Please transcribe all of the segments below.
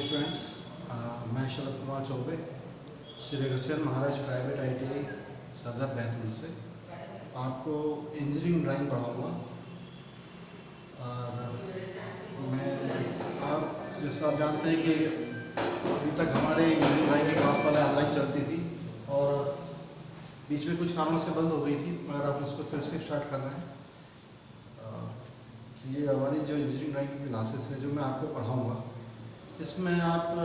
Students, मैं शरद कुमार चौबे श्री अगस्त्यन महाराज private ITI सदर बैतूल से आपको इंजीनियरिंग ड्राइंग पढ़ाऊँगा। और मैं आप जैसा आप जानते हैं कि अभी तक हमारे इंजीनियरिंग ड्राइंग की क्लास पहले ऑनलाइन चलती थी और बीच में कुछ कारणों से बंद हो गई थी, मगर आप उसको फिर से स्टार्ट कर रहे हैं। ये हमारी जो इंजीनियरिंग ड्राइंग की क्लासेस है जो मैं आपको पढ़ाऊँगा, इसमें आप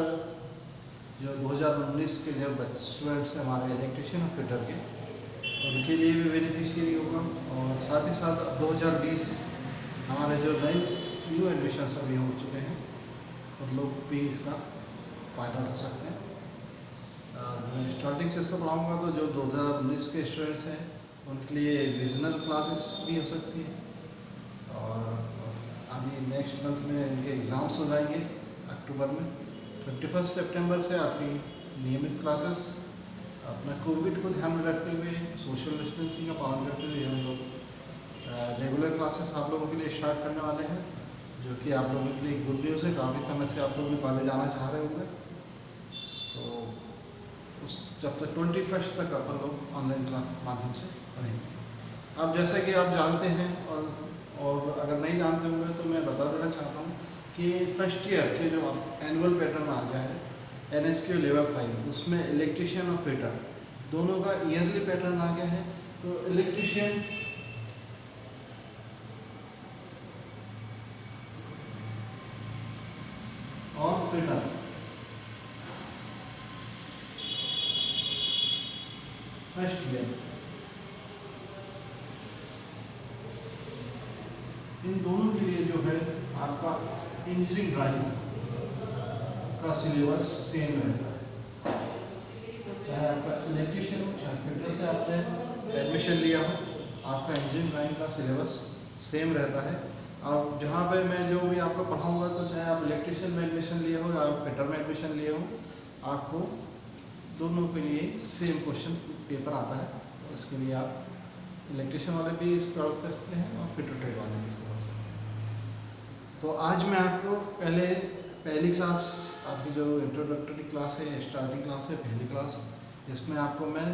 जो 2019 के जो स्टूडेंट्स हैं हमारे इलेक्ट्रिशियन और फिटर के, उनके लिए भी बेनिफिशियरी होगा। और साथ ही साथ 2020 हमारे जो नए न्यू एडमिशन अभी हो चुके हैं उन लोग भी इसका फ़ायदा उठा सकते हैं। मैं स्टार्टिंग से इसको पढ़ाऊँगा तो जो 2019 के स्टूडेंट्स हैं उनके लिए रीजनल क्लासेस भी हो सकती है। और अभी नेक्स्ट मंथ में इनके एग्ज़ाम्स हो जाएंगे अक्टूबर में। 21 सितंबर से आपकी नियमित क्लासेस अपना कोविड को ध्यान में रखते हुए सोशल डिस्टेंसिंग का पालन करते हुए हम लोग रेगुलर क्लासेस आप लोगों के लिए स्टार्ट करने वाले हैं, जो कि आप लोगों के लिए गुड न्यूज़ है। काफ़ी समय से आप लोग भी कॉलेज आना चाह रहे होंगे, तो उस जब तक 21 तक अपन लोग ऑनलाइन क्लास के माध्यम से पढ़ेंगे। अब जैसा कि आप जानते हैं और अगर नहीं जानते होंगे तो मैं बता देना चाहता हूँ कि फर्स्ट ईयर के जो एनुअल पैटर्न आ गया है NSQ लेवल 5, उसमें इलेक्ट्रिशियन और फिटर दोनों का ईयरली पैटर्न आ गया है। तो इलेक्ट्रिशियन और फिटर फर्स्ट ईयर, इन दोनों के लिए जो है आपका इंजीनियरिंग ड्राइंग का सिलेबस सेम रहता है। चाहे आपका इलेक्ट्रिशियन हो चाहे फिटर से आपने एडमिशन लिया हो, आपका इंजीनियरिंग ड्राइंग का सिलेबस सेम रहता है। अब जहाँ पे मैं जो भी आपको पढ़ाऊँगा, तो चाहे आप इलेक्ट्रिशियन में एडमिशन लिए हो या आप फिटर में एडमिशन लिए हो, आपको दोनों के लिए सेम क्वेश्चन पेपर आता है। तो इसके लिए आप इलेक्ट्रिशियन वाले भी इसको पढ़ सकते हैं और फिटर ट्रेड वाले भी इसको पढ़ सकते हैं। तो आज मैं आपको पहली क्लास, आपकी जो इंट्रोडक्टरी क्लास है, स्टार्टिंग क्लास है, पहली क्लास, इसमें आपको मैं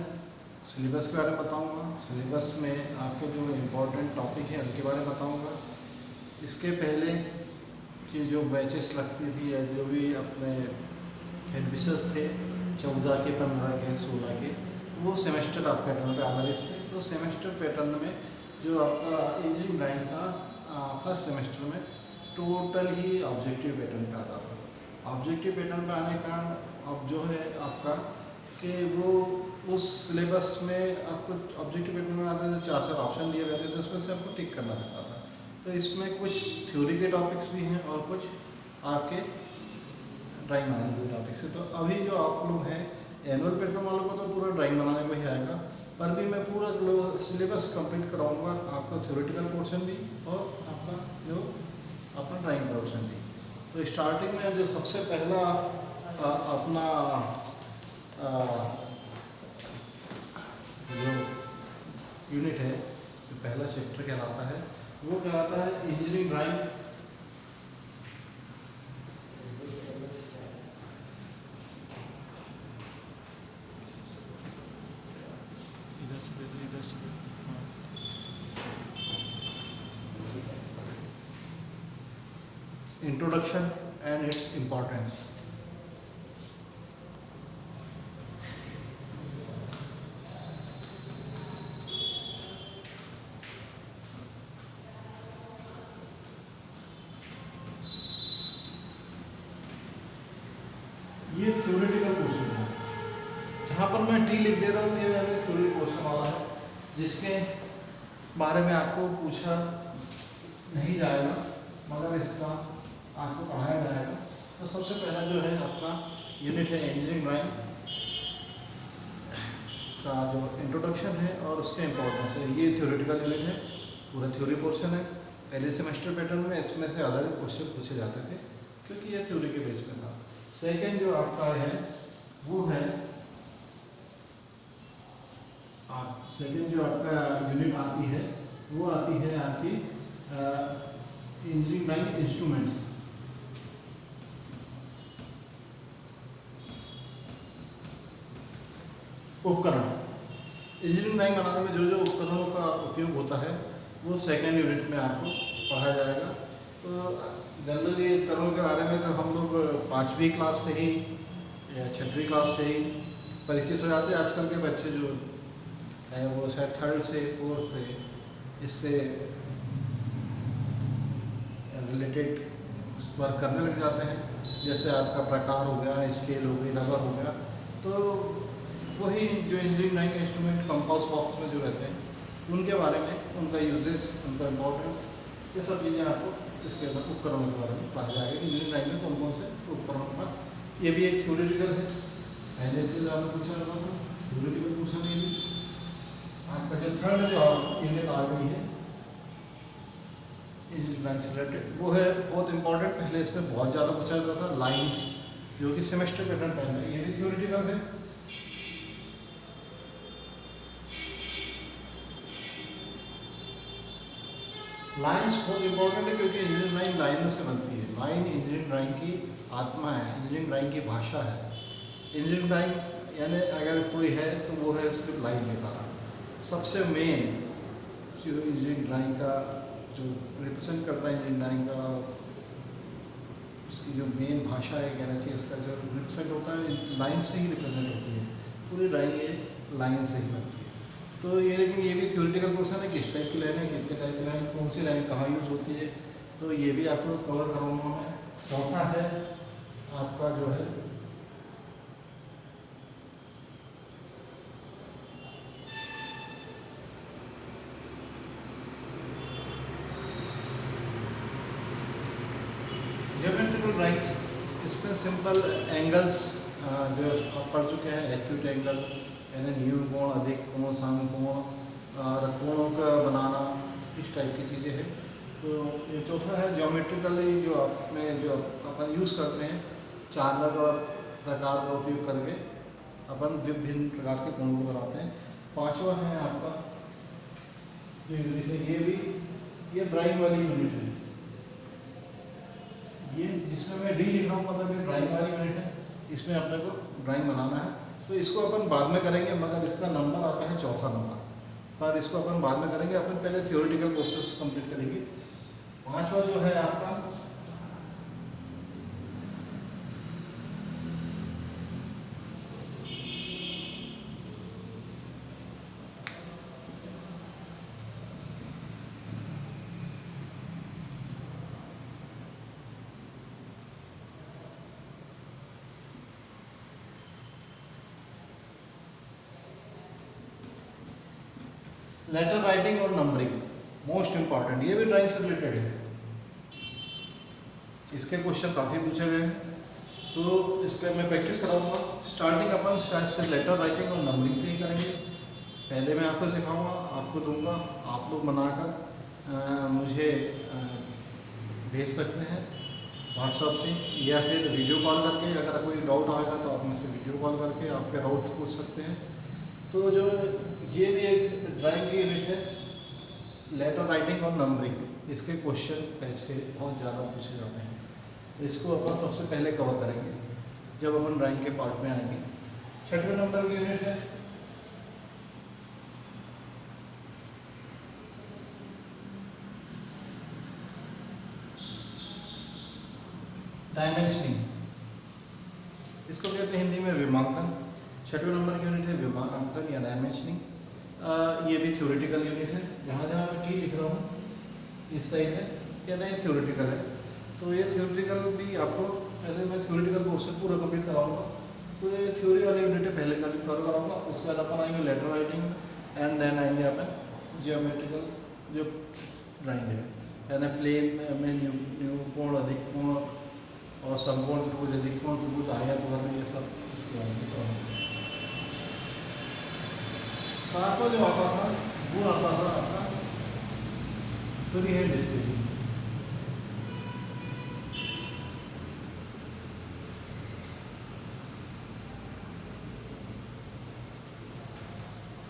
सिलेबस के बारे में बताऊंगा। सिलेबस में आपके जो इम्पोर्टेंट टॉपिक है उनके बारे में बताऊंगा। इसके पहले की जो बैचेस लगती थी या जो भी अपने एडमिशन्स थे 14 के, 15 के, 16 के, वो सेमेस्टर आप पैटर्न पर आधारित थे। तो सेमेस्टर पैटर्न में जो आपका इंजीनियरिंग ड्राइंग था फर्स्ट सेमेस्टर में टोटल ही ऑब्जेक्टिव पैटर्न पे आता था। ऑब्जेक्टिव पैटर्न पे आने का अब जो है आपका कि वो उस सिलेबस में आपको ऑब्जेक्टिव पैटर्न में आते 4 ऑप्शन दिए गए थे, तो उसमें से आपको टिक करना रहता था। तो इसमें कुछ थ्योरी के टॉपिक्स भी हैं और कुछ आपके ड्राइंग बनाने के टॉपिक्स हैं। तो अभी जो आप लोग हैं एनुअल पैटर्न वालों को तो पूरा ड्राइंग बनाने में ही आएगा, पर भी मैं पूरा सिलेबस कंप्लीट कराऊंगा, आपका थ्योरेटिकल पोर्शन भी और आपका जो अपना ड्राइंग पोर्शन भी। तो स्टार्टिंग में जो सबसे पहला अपना जो यूनिट है, जो पहला चैप्टर कहलाता है, वो कहलाता है engineering drawing. Introduction and its importance. ये थ्योरेटिकल पोर्शन है, जहाँ पर मैं टी लिख दे रहा हूँ, ये मेरे थ्योरी पोर्शन वाला है, जिसके बारे में आपको पूछा नहीं जाएगा मगर इसका आपको पढ़ाया जाएगा। तो सबसे पहला जो है आपका यूनिट है इंजीनियरिंग ड्राइंग का जो इंट्रोडक्शन है और उसके इम्पोर्टेंस है। ये थ्योरेटिकल यूनिट है, पूरा थ्योरी पोर्शन है। पहले सेमेस्टर पैटर्न में इसमें से आधारित क्वेश्चन पूछे जाते थे क्योंकि ये थ्योरी के बेस पे था। सेकेंड जो आपका है वो है सेकेंड जो आपका यूनिट आती है वो आती है आपकी इंजीनियरिंग ड्राइंग इंस्ट्रूमेंट्स। उपकरण। इंजीनियरिंग ड्राइंग बनाने में जो जो उपकरणों का उपयोग होता है वो सेकेंड यूनिट में आपको पढ़ाया जाएगा। तो जनरली उपकरणों के बारे में तो हम लोग 5वीं क्लास से ही या 6वीं क्लास से ही परिचित हो जाते हैं। आजकल के बच्चे जो है वो शायद 3rd से 4th से इससे रिलेटेड वर्क करने लग जाते हैं। जैसे आपका प्रकार हो गया, स्केल हो गई, रबर हो गया, तो वही जो इंजीनियरिंग ड्राइंग के इंस्ट्रूमेंट कंपास बॉक्स में जो रहते हैं उनके बारे में, उनका यूजेस, उनका इम्पोर्टेंस, ये सब चीज़ें आपको इसके अंदर उपकरणों के बारे में पढ़ाया जाएगा। इंजीनियरिंग ड्राइंग में कौन कौन से उपकरणों का, ये भी एक थ्योरेटिकल है। पहले से आपने पूछा था थ्योरेटिकल पूछा नहीं है। आपका जो 3rd जो इंडियन आर्मी है इंजीनियरिंग ड्राइंग से रिलेटेड, वो है बहुत इंपॉर्टेंट। पहले इसमें बहुत ज़्यादा पूछा जाता था। लाइंस जो कि सेमेस्टर पैटर्न पहले है, ये भी थ्योरेटिकल है। लाइंस बहुत इंपॉर्टेंट है क्योंकि इंजीनियरिंग ड्राइंग लाइनों से बनती है। लाइन इंजीनियरिंग ड्राइंग की आत्मा है, इंजीनियरिंग ड्राइंग की भाषा है। इंजीनियरिंग ड्राइंग यानी अगर कोई है तो वो है सिर्फ लाइन के कारण। सबसे मेन जो इंजीनियरिंग ड्राइंग का जो रिप्रेजेंट करता है, इंजीनियरिंग ड्राइंग का उसकी जो मेन भाषा है, कहना चाहिए उसका जो रिप्रेजेंट होता है, लाइन से ही रिप्रेजेंट होती है। पूरी ड्राइंग ये लाइन से ही बनती है। तो ये, लेकिन ये भी थ्योरेटिकल पोर्शन है, किस टाइप की लाइन है, कितने टाइप की लाइन, कौन सी लाइन कहाँ यूज होती है, तो ये भी आपको कवर कराऊंगा मैं। चौथा है आपका जो है ज्योमेट्रिकल ड्राइंग्स। इसमें सिंपल एंगल्स जो आप पढ़ चुके हैं, एक्यूट एंगल यानी न्यून कोण, अधिक कोण, सम कोण, और कोणों का बनाना, इस टाइप की चीज़ें हैं। तो ये चौथा है ज्योमेट्रिकली जो अपन यूज़ करते हैं, चालक और प्रकार का उपयोग करके अपन विभिन्न प्रकार के कोणों को बनाते हैं। 5वां है आपका जो यूनिट है, ये भी ये ड्राइंग वाली यूनिट है। ये जिसमें मैं डी लिख रहा हूँ मतलब ये ड्राइंग वाली यूनिट है। इसमें अपने को ड्राइंग बनाना है, तो इसको अपन बाद में करेंगे, मगर इसका नंबर आता है 4था नंबर, पर इसको अपन बाद में करेंगे। अपन पहले थ्योरेटिकल प्रोसेस कंप्लीट करेंगे। 5वां जो है आपका लेटर राइटिंग और नंबरिंग, मोस्ट इंपॉर्टेंट। ये भी ड्राइंग से रिलेटेड है। इसके क्वेश्चन काफ़ी पूछे गए हैं, तो इसका मैं प्रैक्टिस कराऊंगा। स्टार्टिंग अपन शायद से लेटर राइटिंग और नंबरिंग से ही करेंगे। पहले मैं आपको सिखाऊंगा, आपको दूंगा, आप लोग बनाकर मुझे भेज सकते हैं व्हाट्सएप पे, या फिर वीडियो कॉल करके। अगर कोई डाउट आएगा तो आप मुझसे वीडियो कॉल करके आपके डाउट पूछ सकते हैं। तो जो ये भी एक ड्राइंग की यूनिट है, लेटर राइटिंग और नंबरिंग। इसके क्वेश्चन पैसे बहुत ज़्यादा पूछे जाते हैं, तो इसको अपन सबसे पहले कवर करेंगे जब अपन ड्राइंग के पार्ट में आएंगे। 6वें नंबर की यूनिट है डायमेंशनिंग। इसको कहते हैं हिंदी में विमांकन। 6वें नंबर की यूनिट है विमांकन या डायमेंशनिंग। ये भी थ्योरेटिकल यूनिट है। जहाँ जहाँ मैं टी लिख रहा हूँ इस साइड है, या नहीं थ्योरेटिकल है। तो ये थ्योरेटिकल भी आपको पहले मैं थ्योरेटिकल पोर्शन पूरा कंप्लीट कराऊंगा। तो ये थ्योरी वाली यूनिट पहले कवर कराऊंगा। उसके बाद अपन आएंगे लेटर राइटिंग, एंड देन आएंगे अपन जियोमेट्रिकल जो ड्राइंग है, यानी प्लेन में न्यू कोण, अधिक कोण और समकोण त्रिभुज, अधिक कोण त्रिभुज, आयत वर्ग, ये सब इसके बारे में कराऊंगा। 7वां जो आता था वो आता था आपका फ्री हैंड स्केचिंग।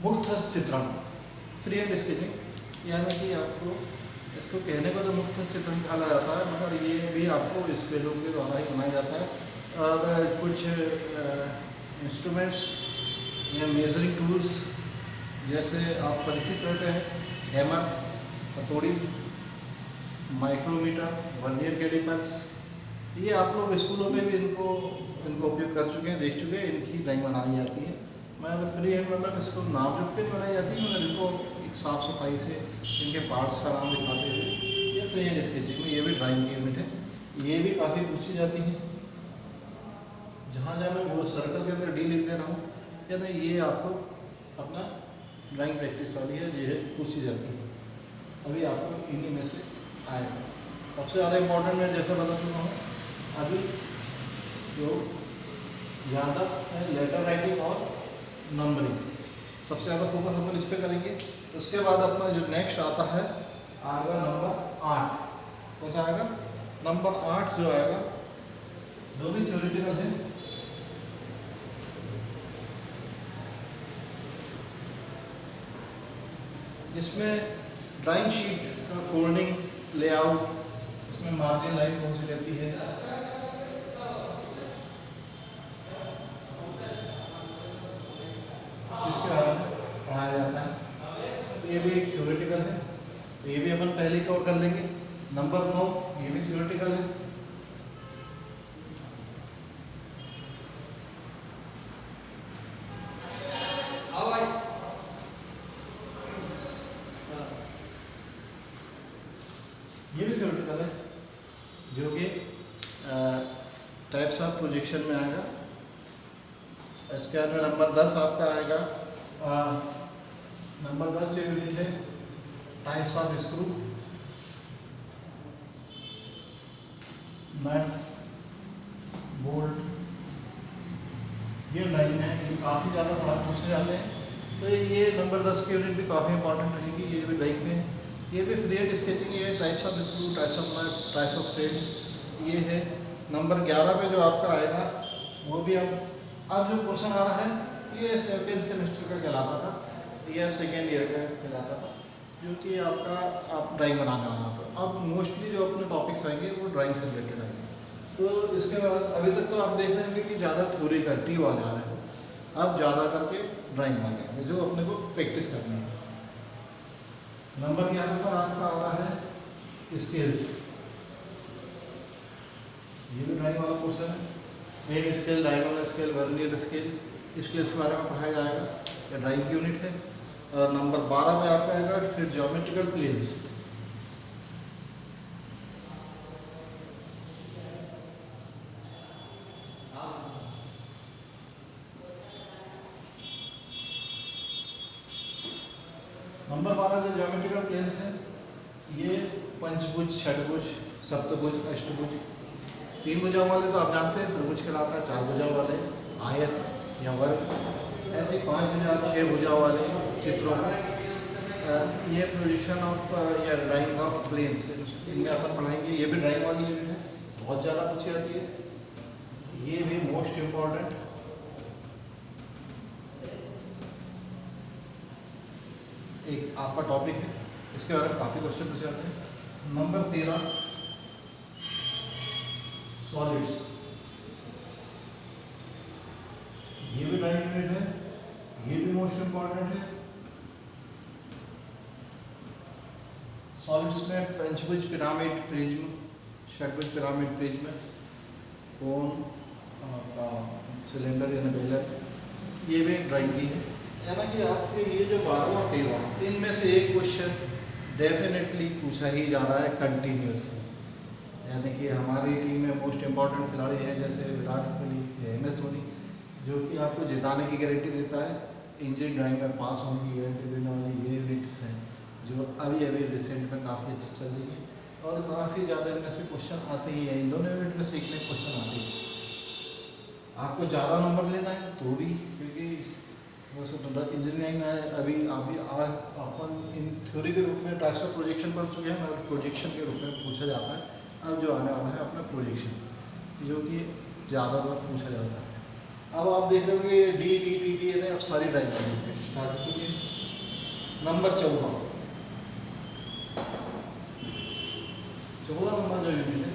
मुक्त हस्त चित्रण, फ्री हैंड स्केचिंग, यानी कि आपको इसको कहने को तो मुक्त हस्त चित्रण कहा जाता है, मगर ये भी आपको स्केलों के द्वारा ही बनाया जाता है। और कुछ इंस्ट्रूमेंट्स या मेजरिंग टूल्स जैसे आप परिचित रहते हैं, हैमर, हथौड़ी, माइक्रोमीटर, वर्नियर कैलिपर्स, ये आप लोग स्कूलों में भी इनको उपयोग कर चुके हैं, देख चुके हैं। इनकी ड्राइंग बनाई जाती है। मैं फ्री हैंड मतलब इसको नाम जोड़ के बनाई जाती है, मगर इनको एक साफ़ सफाई से इनके पार्ट्स का नाम दिखाते हुए ये फ्री हैंड स्केचिंग में ये भी ड्राइंग की यूनिट है। ये भी काफ़ी पूछी जाती है। जहाँ जहाँ मैं वो सर्कल के अंदर डी लिख दे रहा हूँ, या नहीं, ये आपको अपना ड्राइंग प्रैक्टिस वाली है, ये पूछी जाती है। अभी आपको इन्हीं में से आएगा। सबसे ज़्यादा इम्पोर्टेंट मैं जैसा बता चुका हूँ, अभी जो ज़्यादा है लेटर राइटिंग और नंबरिंग, सबसे ज़्यादा फोकस अपन इस पर करेंगे। उसके बाद अपना जो नेक्स्ट आता है आएगा नंबर 8। कौन सा आएगा? नंबर 8 जो आएगा, जो भी थ्योरेटिकल है, जिसमें ड्राइंग शीट का फोल्डिंग, लेआउट, उसमें मार्जिन लाइन कौन सी रहती है, इसके बारे में पढ़ाया जाता है। तो ये भी एक थ्योरेटिकल है, तो ये भी अपन पहले कवर कर लेंगे। नंबर 9 ये भी थ्योरेटिकल है। ये भी थ्योरेटिकल है, जो कि टाइप्स ऑफ प्रोजेक्शन में आएगा। इसके बाद में नंबर 10 आपका आएगा, नंबर 10 जो यूनिट है types of screw, nut, bolt, ये ड्राइंग है। ये काफ़ी ज़्यादा पढ़ा पूछे जाते हैं, तो ये नंबर 10 की यूनिट भी काफ़ी इंपॉर्टेंट रहेगी। ये भी ड्राइंग में है। ये भी फ्री हैंड स्केचिंग, ये types of screw, types of nut, types of threads, ये है। नंबर 11 पे जो आपका आएगा वो भी अब जो क्वेश्चन आ रहा है ये सेकेंड सेमेस्टर का कहलाता था, या सेकेंड ईयर का कहलाता था, जो कि आपका आप ड्राइंग बनाने वाला था। अब मोस्टली जो अपने टॉपिक्स आएंगे वो ड्राइंग से रिलेटेड आएंगे। तो इसके बाद अभी तक तो आप देख रहे होंगे कि ज़्यादा थ्योरी का टी वाले आ रहे हैं, अब ज़्यादा करके ड्राइंग वाले आएंगे, जो अपने को प्रैक्टिस करनी है। नंबर 11 पर आपका आ रहा है स्केल्स। ये भी ड्राइंग वाला क्वेश्चन है। Main scale, diagonal scale, vernier scale, scales के बारे में पढ़ाया जाएगा। ये ड्राइंग की यूनिट है। और नंबर 12 में आपका आएगा फिर ज्योमेट्रिकल प्लेन्स। नंबर 12 जो ज्योमेट्रिकल प्लेन्स है, ये पंचभुज, षटभुज, सप्तभुज, अष्टभुज, 3 भुजाओं वाले तो आप जानते हैं त्रिभुज कहलाता है, 4 भुजाओं वाले आयत या वर्ग, ऐसे 5 भुजा, 6 भुजाओं वाले चित्रों में ये प्रोजेक्शन ऑफ या ड्राइंग ऑफ प्लेन्स, इनमें अपन पढ़ाएंगे। ये भी ड्राइंग वाली यूनिट है, बहुत ज़्यादा पूछी जाती है। ये भी मोस्ट इम्पॉर्टेंट एक आपका टॉपिक है, इसके बारे में काफ़ी क्वेश्चन पूछे जाते हैं। नंबर 13 सॉलिड्स, ये भी ड्राइंग यूनिट है, ये भी मोस्ट इम्पॉर्टेंट है। सॉलिड्स में पंचभुज, पिरामिड, प्रिज्म, षटभुज, पिरामिड, प्रिज्म, कोन, सिलेंडर या नेबुला, ये भी एक ड्राइंग की है। यानी कि आपके ये जो 12 और 13, इनमें से एक क्वेश्चन डेफिनेटली पूछा ही जा रहा है कंटिन्यूसली। यानी कि हमारी टीम में मोस्ट इम्पॉर्टेंट खिलाड़ी हैं जैसे विराट कोहली या MS धोनी, जो कि आपको जिताने की गारंटी देता है। इंजीनियरिंग ड्राइंग में पास होने की गारंटी देने वाली ये यूनिट्स हैं, जो अभी रिसेंट में काफ़ी अच्छी चल रही है, और काफ़ी ज़्यादा इनमें से क्वेश्चन आते ही हैं। इन दोनों यूनिट में से एक में क्वेश्चन आते ही। आपको ज़्यादा नंबर लेना है तो भी, क्योंकि वैसे तो इंजीनियरिंग में अभी अपन इन थ्योरी के रूप में टाइप्स ऑफ प्रोजेक्शन पर चुके हैं, मगर प्रोजेक्शन के रूप में पूछा जाता है। अब जो आने वाला है अपना प्रोजेक्शन, जो कि ज़्यादातर पूछा जाता है। अब आप देख रहे होंगे DTT ने अब सारी ड्राइंग स्टार्ट हो चुकी है। नंबर 14 नंबर जो यूनिट है,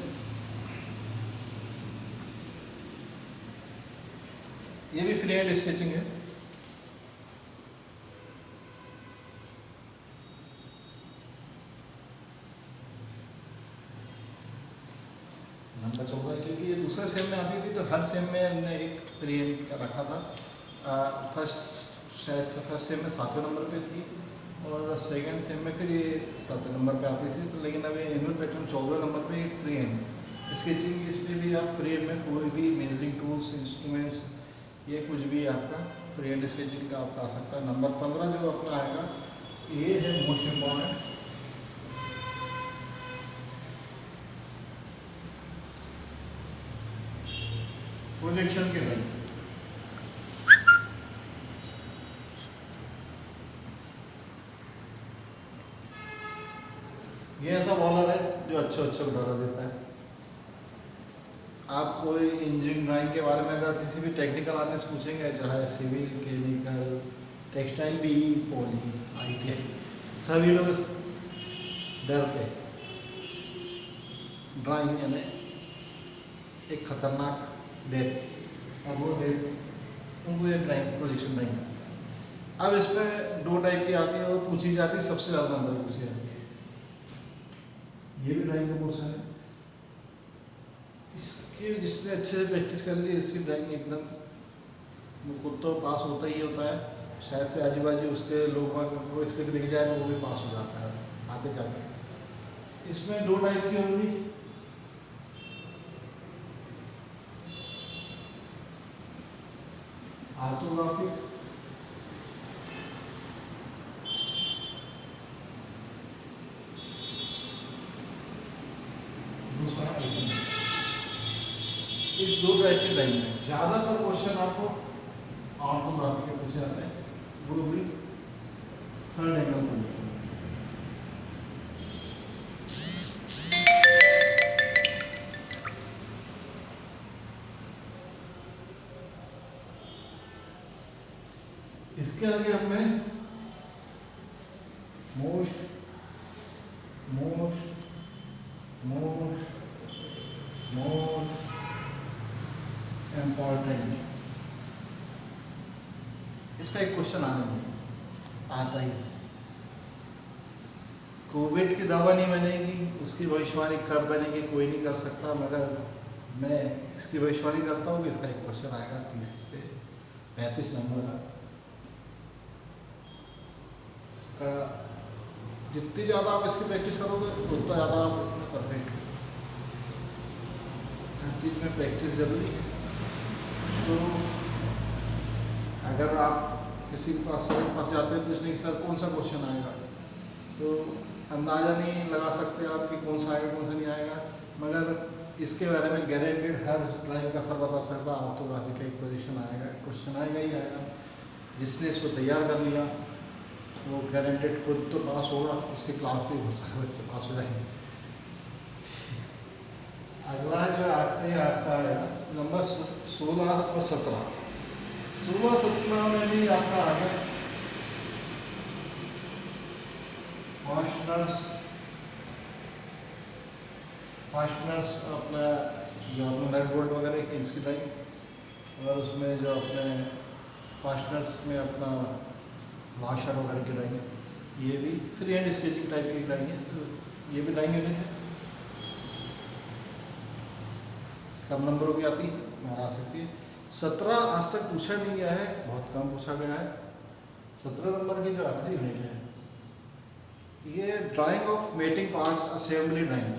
ये भी फ्री हैंड स्केचिंग है। सेम में आती थी तो हर सेम में हमने एक फ्री हैंड का रखा था। फर्स्ट सेम में 7वें नंबर पे थी और सेकंड सेम में फिर ये 7वें नंबर पे आती थी। तो लेकिन अभी एनुअल पैटर्न 14वें नंबर पे एक फ्री हैंड स्केचिंग, इस पर भी आप फ्री हैंड में कोई भी मेजरिंग टूल्स, इंस्ट्रूमेंट्स, ये कुछ भी आपका फ्री हैंड स्केचिंग का आपका आ सकता है। नंबर 15 जो अपना आएगा ये है मोस्ट इम्पॉर्टेंट, प्रोजेक्शन के ड्राइंग। ये ऐसा बॉलर है जो अच्छा उड़ा देता है। आप कोई इंजीनियरिंग ड्राइंग के बारे में अगर किसी भी टेक्निकल आदमी से पूछेंगे, चाहे civil, chemical, textile, B, poly, ITI, सभी लोग डरते। ड्राइंग यानी एक खतरनाक डेथ, और वो डेथ उनको ये ड्राइंग, प्रोजेक्शन ड्राइंग। अब इसमें 2 टाइप की आती है और पूछी जाती है, सबसे ज़्यादा नंबर पूछी जाती है। ये भी ड्राइंग का पोर्शन है, इसकी जिसने अच्छे से प्रैक्टिस कर ली इसकी ड्राइंग एकदम खुद तो पास होता ही होता है, शायद से आजू बाजू उसके लोग को इससे दिख जाए तो वो भी पास हो जाता है आते जाते। इसमें 2 टाइप की होगी, ऑर्थोग्राफिक दूसरा आइसोमेट्रिक। इस 2 टाइप की ड्राइंग में ज़्यादातर क्वेश्चन आपको ऑर्थोग्राफी के पूछे जाते हैं, वो भी थर्ड एंगल प्रोजेक्शन। इसके आगे हमें मोस्ट इम्पॉर्टेंट, इसका एक क्वेश्चन आता ही। कोविड की दवा नहीं बनेगी, उसकी भविष्यवाणी कब बनेगी कोई नहीं कर सकता, मगर मैं इसकी भविष्यवाणी करता हूँ कि इसका एक क्वेश्चन आएगा 30 से 35 नंबर का। जितनी ज़्यादा आप इसकी प्रैक्टिस करोगे उतना ज़्यादा आप उसमें परफेक्ट। हर चीज़ में प्रैक्टिस जरूरी है। तो अगर आप किसी के पास सर फंस जाते हैं पूछने की सर कौन सा क्वेश्चन आएगा, तो अंदाज़ा नहीं लगा सकते आप कि कौन सा आएगा कौन सा नहीं आएगा, मगर इसके बारे में गारंटेड हर ड्राइंग का सर बता सकता है ऑर्थोग्राफी का एक पोजीशन आएगा, क्वेश्चन आएगा ही आएगा। जिसने इसको तैयार कर लिया वो गारंटेड खुद तो पास होगा, उसकी क्लास में बहुत सारे बच्चे पास हो जाएंगे। अगला जो आखिरी आपका है नंबर 16 और 17। 16-17 में भी आपका आ गया फास्टनर्स अपना जो अपना नट बोल्ट वगैरह की इसकी ड्राइंग, और उसमें जो अपने फास्टनर्स में अपना वाशर वगैरह की ड्राइंग, ये भी फ्री हैंड स्केचिंग टाइप की ड्राइंग है। तो ये भी ड्राइंग यूनिट है, कम नंबरों की आती है आ सकती है। 17 आज तक पूछा नहीं गया है, बहुत कम पूछा गया है। 17 नंबर की जो आखिरी यूनिट है ये drawing of mating parts, assembly drawing.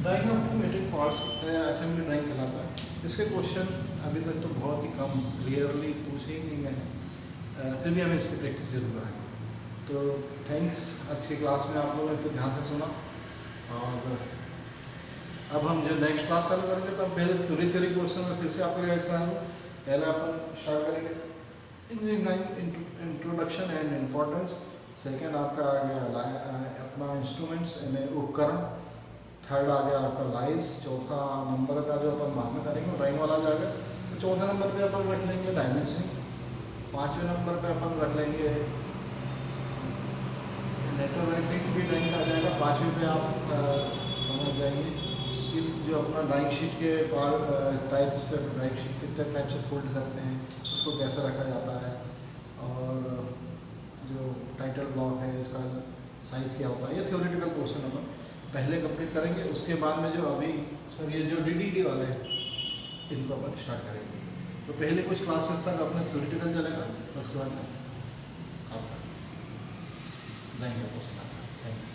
Drawing of two mating parts assembly drawing कहलाता है। इसके क्वेश्चन अभी तक तो बहुत ही कम क्लियरली पूछे ही नहीं गए, फिर भी हमें इसकी प्रैक्टिस जरूर कराएंगे। तो थैंक्स, आज की क्लास में आप लोगों ने तो ध्यान से सुना, और अब हम जो नेक्स्ट क्लास चालू करेंगे तो पहले थ्योरी क्वेश्चन में फिर से आपको रिवाइज कराएंगे। पहले अपन स्टार्ट करेंगे engineering introduction and importance, second आपका आ गया अपना इंस्ट्रूमेंट्स यानी उपकरण, थर्ड आ गया आपका लाइज, चौथा नंबर का जो अपन बाद में करेंगे ड्राइंग वाला जाएगा। तो चौथे नंबर पे अपन रख लेंगे डायमेंशनिंग, 5वें नंबर पे अपन रख लेंगे लेटर राइटिंग भी ड्राइंग आ जाएगा, 5वें पे आप समझ जाएंगे इन जो अपना ड्राइंग शीट के टाइप्स, ड्राइंग शीट कितने टाइप से फोल्ड करते हैं, उसको कैसे रखा जाता है, और जो टाइटल ब्लॉक है इसका साइज़ क्या होता है, ये थ्योरेटिकल पोर्शन अपन पहले कंप्लीट करेंगे। उसके बाद में जो अभी सर ये जो DDD वाले हैं इनको अपन स्टार्ट करेंगे। तो पहले कुछ क्लासेस तक अपना थ्योरेटिकल चलेगा, उसके बाद में आपका ड्राइंग का पोर्शन आता है। थैंक्स।